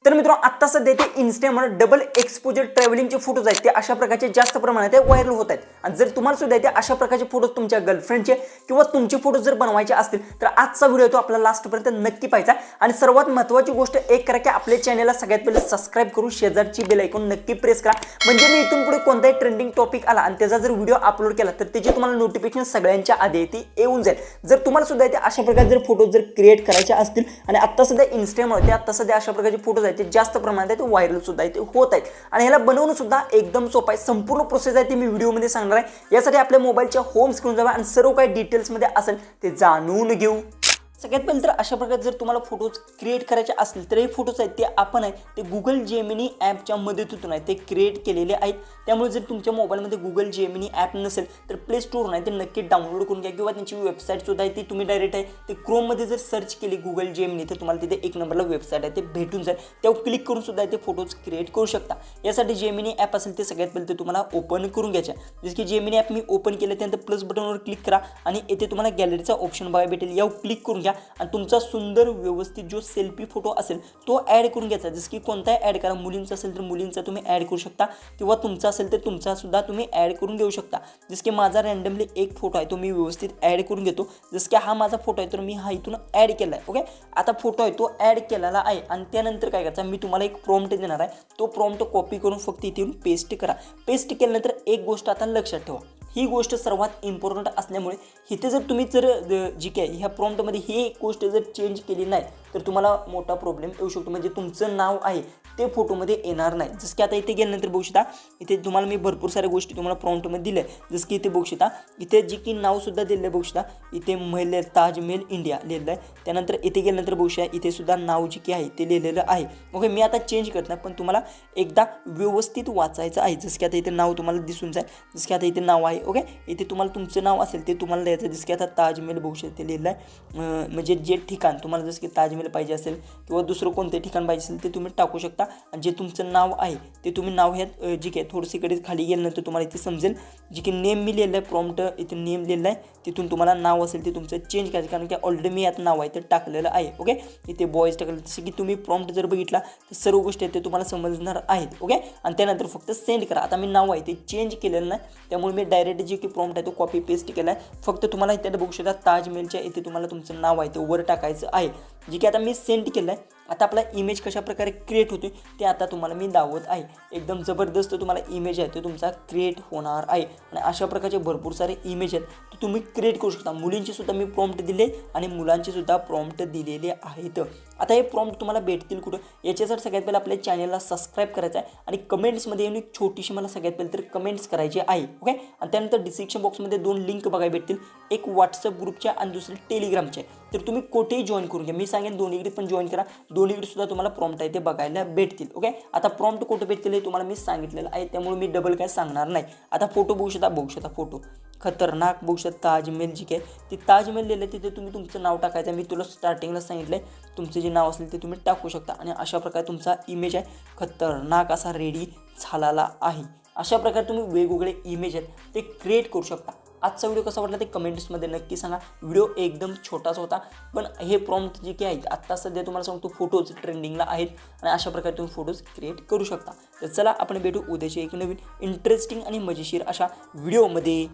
तर मित्रांनो आता सध्या ते Instagram डबल एक्सपोजर ट्रॅव्हलिंगचे फोटोज आहेत ते अशा प्रकारचे जास्त प्रमाणात व्हायरल होत आहेत। आणि जर तुम्हाला सुद्धा ते अशा प्रकारचे फोटोज तुमच्या गर्लफ्रेंडचे किंवा तुमचे फोटोज जर बनवायचे असतील तर आजचा व्हिडिओ तो आपल्याला लास्टपर्यंत नक्की पाहायचा। आणि सर्वात महत्त्वाची गोष्ट एक करा की आपल्या चॅनलला सगळ्यात पहिले सबस्क्राइब करून शेजारची बेल आयकॉन नक्की प्रेस करा, म्हणजे मी इथून पुढे कोणताही ट्रेंडिंग टॉपिक आला आणि त्याचा जर व्हिडिओ अपलोड केला तर त्याची तुम्हाला नोटिफिकेशन सगळ्यांच्या आधी येऊन जाईल। जर तुम्हाला सुद्धा ते अशा प्रकारे जर फोटोज जर क्रिएट करायचे असतील आणि आता सध्या Instagram ते आता सध्या अशा प्रकारचे फोटोज आहेत ते जास्त प्रमाणात व्हायरल सुद्धा होत आहेत आणि ह्याला बनवणं सुद्धा एकदम सोपं आहे। संपूर्ण प्रोसेस आहे ती मी व्हिडिओमध्ये सांगणार आहे। यासाठी आपल्या मोबाईलच्या होम स्क्रीन जावा आणि सर्व काही डिटेल्समध्ये असेल ते जाणून घेऊ। सगळ्यात पहिले तर अशा प्रकारे जर तुम्हाला फोटोज क्रिएट करायचे असतील तर हे फोटोज आहेत ते आपण आहे ते गुगल जेमिनी ॲपच्या मदतीतून आहे ते क्रिएट केलेले आहेत। त्यामुळे जर तुमच्या मोबाईलमध्ये गुगल जेमिनी ॲप नसेल तर प्ले स्टोर नाही ते नक्की डाउनलोड करून घ्या किंवा त्यांची वेबसाईट सुद्धा आहे ती तुम्ही डायरेक्ट आहे ते क्रोममध्ये जर सर्च केली गुगल जेमिनी तर तुम्हाला तिथे एक नंबरला वेबसाईट आहे ते भेटून जाईल, त्यावर क्लिक करून सुद्धा ते फोटोज क्रिएट करू शकता। यासाठी जेमिनी ॲप असेल ते सगळ्यात पहिले ते तुम्हाला ओपन करून घ्यायचं आहे। जसं की जेमिनी ॲप मी ओपन केलं त्यानंतर प्लस बटनवर क्लिक करा आणि येथे तुम्हाला गॅलरीचा ऑप्शन बघायला भेटेल, यावर क्लिक करून घ्या आणि तुमचा सुंदर व्यवस्थित जो सेल्फी फोटो असेल तो ॲड करून घ्यायचा। जसं की कोणताही ॲड करा, मुलींचा असेल तर मुलींचा तुम्ही ॲड करू शकता किंवा तुमचा असेल तर तुमचा सुद्धा तुम्ही ॲड करून घेऊ शकता। जसं की माझा रँडमली एक फोटो आहे तो मी व्यवस्थित ॲड करून घेतो। जसं की हा माझा फोटो आहे तर मी हा इथून ॲड केला आहे। ओके, आता फोटो आहे तो ॲड केलेला आहे आणि त्यानंतर काय करायचं, मी तुम्हाला एक प्रॉम्प्ट देणार आहे, तो प्रॉम्प्ट कॉपी करून फक्त इथून पेस्ट करा। पेस्ट केल्यानंतर एक गोष्ट आता लक्षात ठेवा, ही गोष्ट सर्वात इम्पॉर्टंट असल्यामुळे इथे जर तुम्ही जर जी काय ह्या प्रॉम्प्टमध्ये ही एक गोष्ट जर चेंज केली नाही तर तुम्हाला मोठा प्रॉब्लेम येऊ शकतो, म्हणजे तुमचं नाव आहे ते फोटोमध्ये येणार नाही। जसं की आता इथे गेल्यानंतर बघू शकता इथे तुम्हाला मी भरपूर साऱ्या गोष्टी तुम्हाला प्रॉम्प्टमध्ये दिल्या आहे। जसं की इथे बघू शकता इथे जी की नावसुद्धा दिलं आहे, बघू शकता इथे महल ताजमहल इंडिया लिहिलं आहे। त्यानंतर इथे गेल्यानंतर बघू शकता इथे सुद्धा नाव जी की आहे ते लिहिलेलं आहे। ओके, मी आता चेंज करत नाही पण तुम्हाला एकदा व्यवस्थित वाचायचं आहे। जसं की आता इथे नाव तुम्हाला दिसून जाईल, जसं की आता इथे नाव आहे। ओके, इथे तुम्हाला तुमचं नाव असेल ते तुम्हाला द्यायचं। जसं की आता ताजमहल बघू शकता ते लिहिलं आहे, म्हणजे जे ठिकाण तुम्हाला जसं की ताजमहल पाहिजे असेल किंवा दुसरं कोणते ठिकाण पाहिजे असेल ते तुम्ही टाकू शकता आणि जे तुमचं नाव आहे ते तुम्ही नाव ह्यात जी काय थोडंसं इकडे खाली गेल्यानंतर तुम्हाला इथे समजेल जी की नेम मी लिहिलं आहे, प्रॉम्प्ट इथे नेम लिहिलं आहे, तिथून तुम्हाला नाव असेल ते तुमचं चेंज करायचं, कारण की ऑलरेडी मी यात नाव आहे ते टाकलेलं आहे। ओके, इथे बॉयज टाकलं, जसं की तुम्ही प्रॉम्प्ट जर बघितला तर सर्व गोष्टी आहेत ते तुम्हाला समजणार आहेत। ओके, आणि त्यानंतर फक्त सेंड करा। आता मी नाव आहे ते चेंज केलेलं नाही त्यामुळे मी डायरेक्ट जे की प्रॉम्प्ट आहे तो कॉपी पेस्ट केला आहे। फक्त तुम्हाला इथे बघू शकता ताजमहलच्या इथे तुम्हाला तुमचं नाव आहे ते वर टाकायचं आहे, जे की आता मी सेंड केलं आहे। आता आपला इमेज कशा प्रकारे क्रिएट होते ते आता तुम्हाला मी दाखवत आहे। एकदम जबरदस्त तुम्हाला इमेज आहे तो तुमचा क्रिएट होणार आहे आणि अशा प्रकारचे भरपूर सारे इमेज आहेत ते तुम्ही क्रिएट करू शकता। मुलींची सुद्धा मी प्रॉम्प्ट दिले आणि मुलांचे सुद्धा प्रॉम्प्ट दिलेले आहेत। आता हे प्रॉम्प्ट तुम्हाला भेटतील कुठं, याच्यासाठी सगळ्यात पहिले आपल्या चॅनलला सबस्क्राईब करायचं आहे आणि कमेंट्समध्ये येऊन एक छोटीशी मला सगळ्यात पहिले तर कमेंट्स करायची आहे। ओके, आणि त्यानंतर डिस्क्रिप्शन बॉक्समध्ये 2 लिंक बघायला भेटतील, एक व्हॉट्सअप ग्रुपच्या आणि दुसरी टेलिग्रामचे। तर तुम्ही कोठेही जॉईन करून घ्या, मी सांगेन दोन्हीकडे पण जॉईन करा, दोन्हीकडे सुद्धा तुम्हाला प्रॉम्प्ट आहे ते बघायला भेटतील। ओके, आता प्रॉम्प्ट कुठे भेटतील हे तुम्हाला मी सांगितलेलं आहे त्यामुळे मी डबल काय सांगणार नाही। आता फोटो बघू शकता फोटो खतरनाक बघू शकता ताजमहल जी काय ती ताजमहल लिहिलं तिथे तुम्ही तुमचं नाव टाकायचं। मी तुला स्टार्टिंगला सांगितलं आहे तुमचं जे नाव असेल ते तुम्ही टाकू शकता आणि अशा प्रकारे तुमचा इमेज आहे खतरनाक असा रेडी झालेला आहे। अशा प्रकारे तुम्ही वेगवेगळे इमेज आहेत ते क्रिएट करू शकता। आजचा व्हिडिओ कसा वाटला ते कमेंट्समध्ये नक्की सांगा। व्हिडिओ एकदम छोटासा होता पण हे प्रॉम्प्ट जे की आहेत आत्ता सध्या तुम्हाला सांगतो फोटोज ट्रेंडिंगला आहेत आणि अशा प्रकारे तुम्ही फोटोज क्रिएट करू शकता। तर चला आपण भेटू उद्याच्या एक नवीन इंटरेस्टिंग आणि मजेशीर अशा व्हिडिओमध्ये।